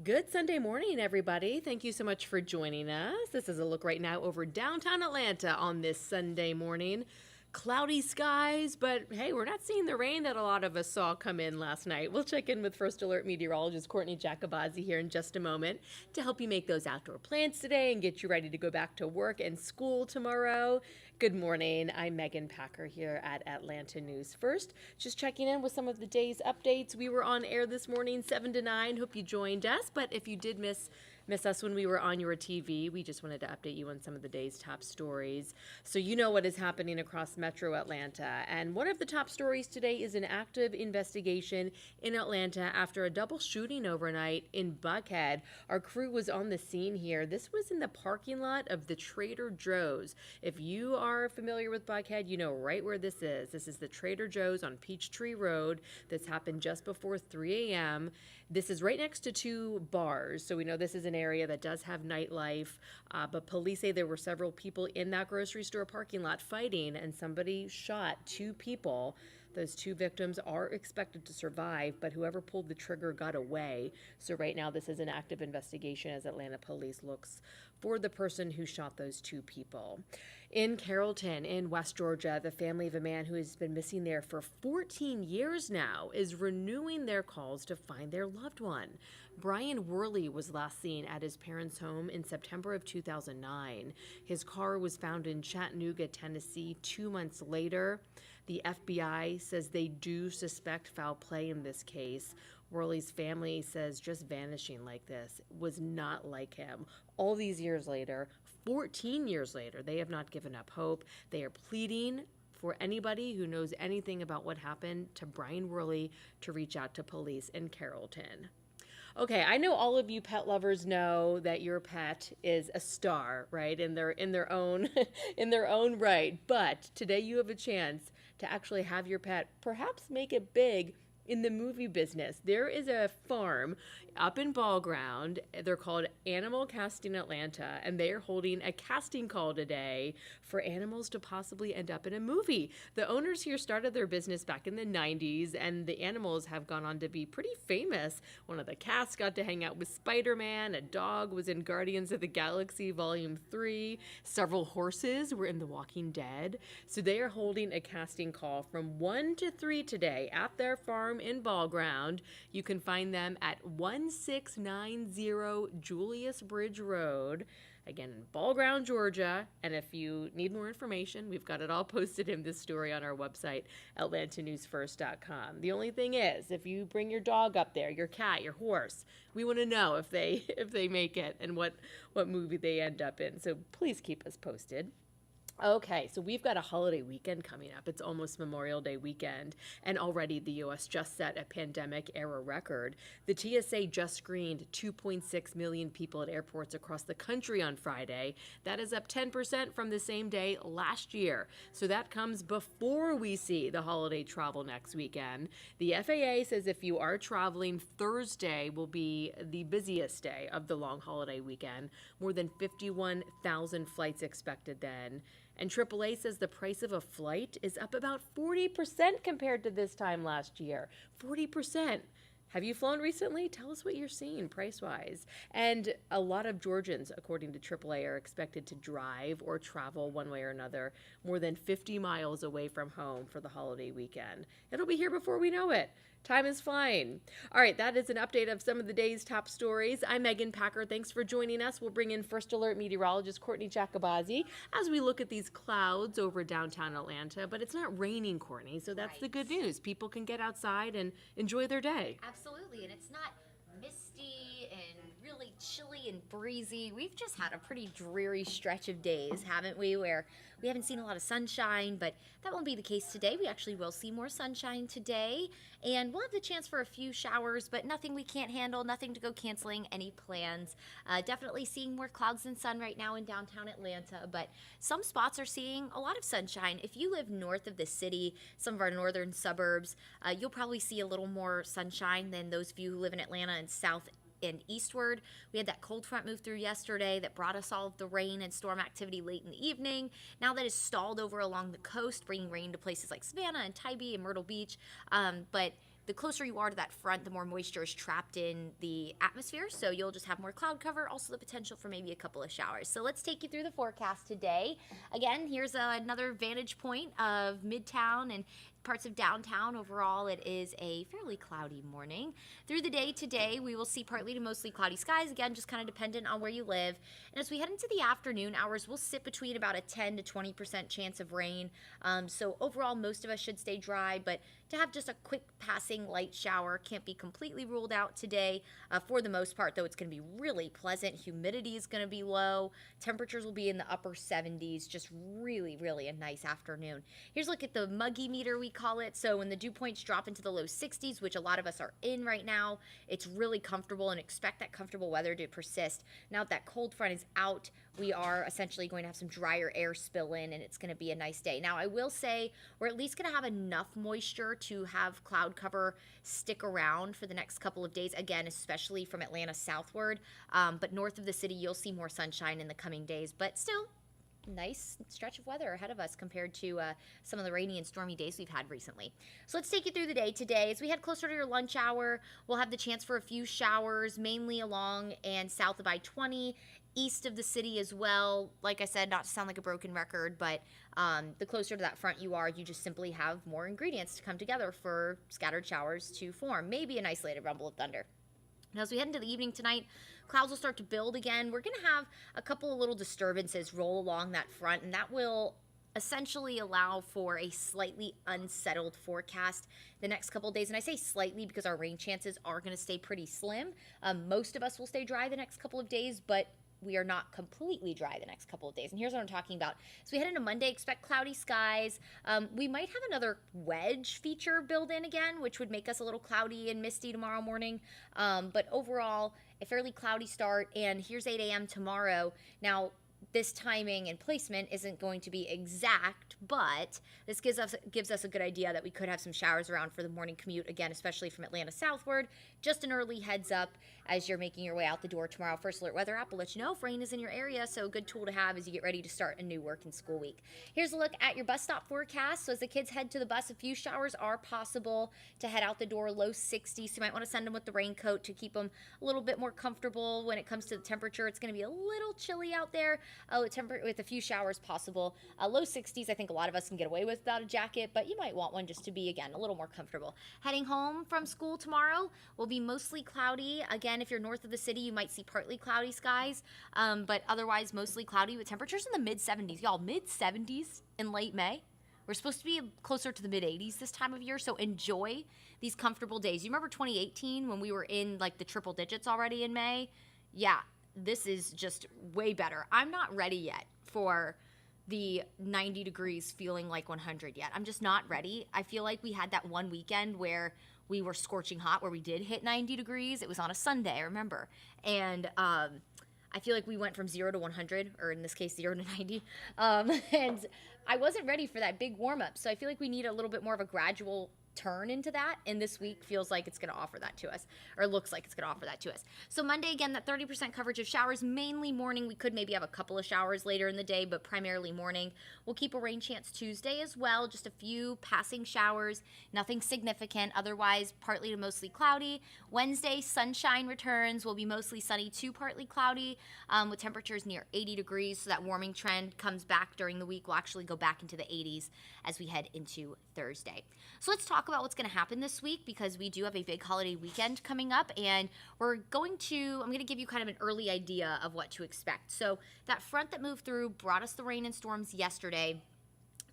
Good Sunday morning, everybody. Thank you so much for joining us. This is a look right now over downtown Atlanta on this Sunday morning. Cloudy skies, but hey, we're not seeing the rain that a lot of us saw come in last night. We'll check in with First Alert Meteorologist Courteney Jacobazzi here in just a moment to help you make those outdoor plans today and get you ready to go back to work and school tomorrow. Good morning. I'm Megan Packer here at Atlanta News First. Just checking in with some of the day's updates. We were on air this morning, 7 to 9. Hope you joined us. But if you did miss us when we were on your TV, we just wanted to update you on some of the day's top stories so you know what is happening across Metro Atlanta. And one of the top stories today is an active investigation in Atlanta after a double shooting overnight in Buckhead. Our crew was on the scene here. This was in the parking lot of the Trader Joe's. If you are familiar with Buckhead, you know right where this is. This is the Trader Joe's on Peachtree Road. This happened just before 3 a.m. This is right next to two bars, so we know this is an area that does have nightlife, but police say there were several people in that grocery store parking lot fighting, and somebody shot two people. Those two victims are expected to survive, but whoever pulled the trigger got away. So right now this is an active investigation as Atlanta police looks for the person who shot those two people. In Carrollton, in West Georgia, the family of a man who has been missing there for 14 years now is renewing their calls to find their loved one. Brian Worley was last seen at his parents' home in September of 2009. His car was found in Chattanooga, Tennessee 2 months later. The FBI says they do suspect foul play in this case. Worley's family says just vanishing like this was not like him. All these years later, 14 years later, they have not given up hope. They are pleading for anybody who knows anything about what happened to Brian Worley to reach out to police in Carrollton. Okay, I know all of you pet lovers know that your pet is a star, right? In their own in their own right. But today you have a chance to actually have your pet perhaps make it big in the movie business. There is a farm up in Ball Ground. They're called Animal Casting Atlanta, and they are holding a casting call today for animals to possibly end up in a movie. The owners here started their business back in the 90s, and the animals have gone on to be pretty famous. One of the cast got to hang out with Spider-Man. A dog was in Guardians of the Galaxy Volume 3. Several horses were in The Walking Dead. So they are holding a casting call from 1 to 3 today at their farm in Ball Ground. You can find them at 1690 Julius Bridge Road, again in Ball Ground, Georgia. And if you need more information, we've got it all posted in this story on our website, atlantanewsfirst.com. The only thing is, if you bring your dog up there, your cat, your horse, we want to know if they make it and what movie they end up in. So please keep us posted. Okay, so we've got a holiday weekend coming up. It's almost Memorial Day weekend, and already the U.S. just set a pandemic-era record. The TSA just screened 2.6 million people at airports across the country on Friday. That is up 10% from the same day last year. So that comes before we see the holiday travel next weekend. The FAA says if you are traveling, Thursday will be the busiest day of the long holiday weekend. More than 51,000 flights expected then. And AAA says the price of a flight is up about 40% compared to this time last year. 40%. Have you flown recently? Tell us what you're seeing price-wise. And a lot of Georgians, according to AAA, are expected to drive or travel one way or another more than 50 miles away from home for the holiday weekend. It'll be here before we know it. Time is flying. All right, that is an update of some of the day's top stories. I'm Megan Packer. Thanks for joining us. We'll bring in First Alert Meteorologist Courteney Jacobazzi as we look at these clouds over downtown Atlanta. But it's not raining, Courtney, so that's the good news. People can get outside and enjoy their day. Absolutely, and it's not misty and really chilly and breezy. We've just had a pretty dreary stretch of days, haven't we, where we haven't seen a lot of sunshine, but that won't be the case today. We actually will see more sunshine today, and we'll have the chance for a few showers, but nothing we can't handle, nothing to go canceling any plans. Definitely seeing more clouds than sun right now in downtown Atlanta, but some spots are seeing a lot of sunshine. If you live north of the city, some of our northern suburbs, you'll probably see a little more sunshine than those of you who live in Atlanta and south and eastward. We had that cold front move through yesterday that brought us all of the rain and storm activity late in the evening. Now that is stalled over along the coast, bringing rain to places like Savannah and Tybee and Myrtle Beach. But the closer you are to that front, the more moisture is trapped in the atmosphere, so you'll just have more cloud cover, also the potential for maybe a couple of showers. So let's take you through the forecast today. Again, here's another vantage point of Midtown and parts of downtown. Overall, it is a fairly cloudy morning. Through the day today, we will see partly to mostly cloudy skies, again, just kind of dependent on where you live. And as we head into the afternoon hours, we'll sit between about a 10 to 20% chance of rain. So overall, most of us should stay dry, but to have just a quick passing light shower can't be completely ruled out today. For the most part, though, it's going to be really pleasant. Humidity is going to be low. Temperatures will be in the upper 70s. Just really, really a nice afternoon. Here's a look at the muggy meter, we call it. So when the dew points drop into the low 60s, which a lot of us are in right now, it's really comfortable, and expect that comfortable weather to persist. Now that that cold front is out, we are essentially going to have some drier air spill in, and it's going to be a nice day. Now, I will say we're at least going to have enough moisture to have cloud cover stick around for the next couple of days, again, especially from Atlanta southward. But north of the city, you'll see more sunshine in the coming days, but still nice stretch of weather ahead of us compared to some of the rainy and stormy days we've had recently. So let's take you through the day today. As we head closer to your lunch hour, we'll have the chance for a few showers, mainly along and south of I-20, east of the city as well. Like I said, not to sound like a broken record, but the closer to that front you are, you just simply have more ingredients to come together for scattered showers to form. Maybe an isolated rumble of thunder. Now, as we head into the evening tonight, clouds will start to build again. We're going to have a couple of little disturbances roll along that front, and that will essentially allow for a slightly unsettled forecast the next couple of days. And I say slightly because our rain chances are going to stay pretty slim. Most of us will stay dry the next couple of days, but we are not completely dry the next couple of days. And here's what I'm talking about. So we head into Monday, expect cloudy skies. We might have another wedge feature build in again, which would make us a little cloudy and misty tomorrow morning. But overall, a fairly cloudy start. And here's 8 a.m. tomorrow. Now, this timing and placement isn't going to be exact, but this gives us a good idea that we could have some showers around for the morning commute, again, especially from Atlanta southward. Just an early heads up as you're making your way out the door tomorrow. First Alert Weather app will let you know if rain is in your area, so a good tool to have as you get ready to start a new work and school week. Here's a look at your bus stop forecast. So as the kids head to the bus, a few showers are possible to head out the door, low 60s. So you might want to send them with the raincoat to keep them a little bit more comfortable when it comes to the temperature. It's going to be a little chilly out there with a few showers possible. Low 60s, I think a lot of us can get away with without a jacket, but you might want one just to be, again, a little more comfortable. Heading home from school tomorrow will be mostly cloudy. Again, if you're north of the city, you might see partly cloudy skies, but otherwise mostly cloudy with temperatures in the mid-70s. Y'all, mid-70s in late May. We're supposed to be closer to the mid-80s this time of year, so enjoy these comfortable days. You remember 2018 when we were in like the triple digits already in May? Yeah, this is just way better. I'm not ready yet for the 90 degrees feeling like 100 yet. I'm just not ready. I feel like we had that one weekend where we were scorching hot, where we did hit 90 degrees. It was on a Sunday, I remember. And I feel like we went from 0 to 100, or in this case, 0 to 90. And I wasn't ready for that big warm-up. So I feel like we need a little bit more of a gradual turn into that, and this week feels like it's going to offer that to us, or looks like it's going to offer that to us. So Monday, again, that 30% coverage of showers, mainly morning. We could maybe have a couple of showers later in the day, but primarily morning. We'll keep a rain chance Tuesday as well, just a few passing showers, nothing significant, otherwise partly to mostly cloudy. Wednesday, sunshine returns, will be mostly sunny to partly cloudy, with temperatures near 80 degrees, so that warming trend comes back during the week. We'll actually go back into the 80s as we head into Thursday. So let's talk about what's going to happen this week, because we do have a big holiday weekend coming up, and I'm going to give you kind of an early idea of what to expect. So that front that moved through brought us the rain and storms yesterday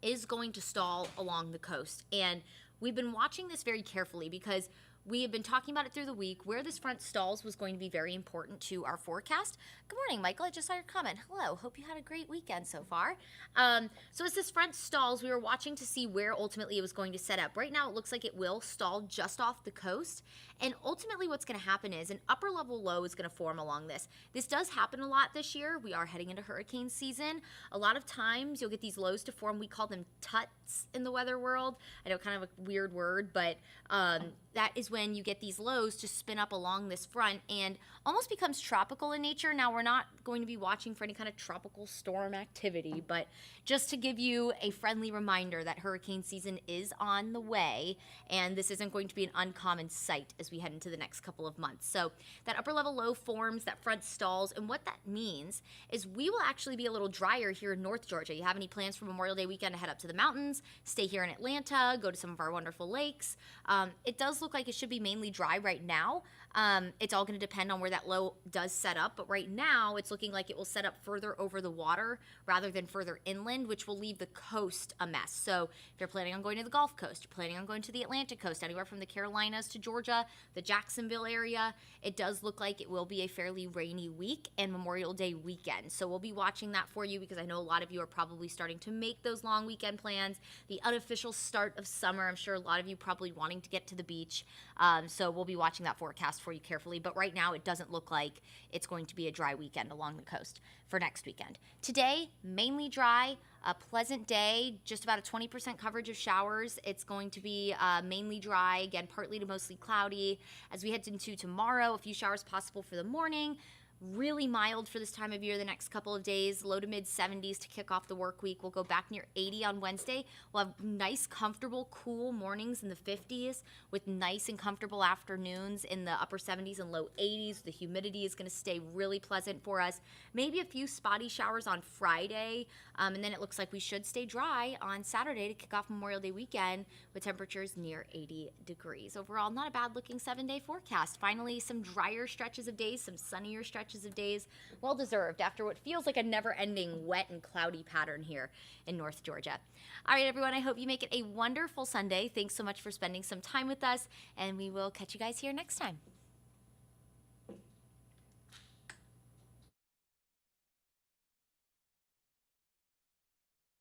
is going to stall along the coast, and we've been watching this very carefully because we have been talking about it through the week. Where this front stalls was going to be very important to our forecast. Good morning, Michael. I just saw your comment. Hello. Hope you had a great weekend so far. So as this front stalls, we were watching to see where ultimately it was going to set up. Right now, it looks like it will stall just off the coast. And ultimately, what's going to happen is an upper level low is going to form along this. This does happen a lot this year. We are heading into hurricane season. A lot of times, you'll get these lows to form. We call them tuts in the weather world. I know, kind of a weird word, but that is when when you get these lows to spin up along this front and almost becomes tropical in nature. Now, we're not going to be watching for any kind of tropical storm activity, but just to give you a friendly reminder that hurricane season is on the way, and this isn't going to be an uncommon sight as we head into the next couple of months. So that upper level low forms, that front stalls, and what that means is we will actually be a little drier here in North Georgia. You have any plans for Memorial Day weekend to head up to the mountains, stay here in Atlanta, go to some of our wonderful lakes? It does look like it should be mainly dry right now. It's all going to depend on where that low does set up, but right now it's looking like it will set up further over the water rather than further inland, which will leave the coast a mess. So if you're planning on going to the Gulf Coast, you're planning on going to the Atlantic coast, anywhere from the Carolinas to Georgia, the Jacksonville area, it does look like it will be a fairly rainy week and Memorial Day weekend. So we'll be watching that for you because I know a lot of you are probably starting to make those long weekend plans. The unofficial start of summer, I'm sure a lot of you probably wanting to get to the beach. So we'll be watching that forecast for you carefully. But right now, it doesn't look like it's going to be a dry weekend along the coast for next weekend. Today, mainly dry, a pleasant day, just about a 20% coverage of showers. It's going to be mainly dry, again, partly to mostly cloudy. As we head into tomorrow, a few showers possible for the morning. Really mild for this time of year the next couple of days, low to mid 70s to kick off the work week. We'll go back near 80 on Wednesday. We'll have nice, comfortable, cool mornings in the 50s with nice and comfortable afternoons in the upper 70s and low 80s. The humidity is going to stay really pleasant for us. Maybe a few spotty showers on Friday, and then it looks like we should stay dry on Saturday to kick off Memorial Day weekend with temperatures near 80 degrees. Overall, not a bad looking 7-day forecast. Finally, some drier stretches of days, some sunnier stretches of days, well deserved after what feels like a never-ending wet and cloudy pattern here in North Georgia. All right, everyone, I hope you make it a wonderful Sunday. Thanks so much for spending some time with us, and we will catch you guys here next time.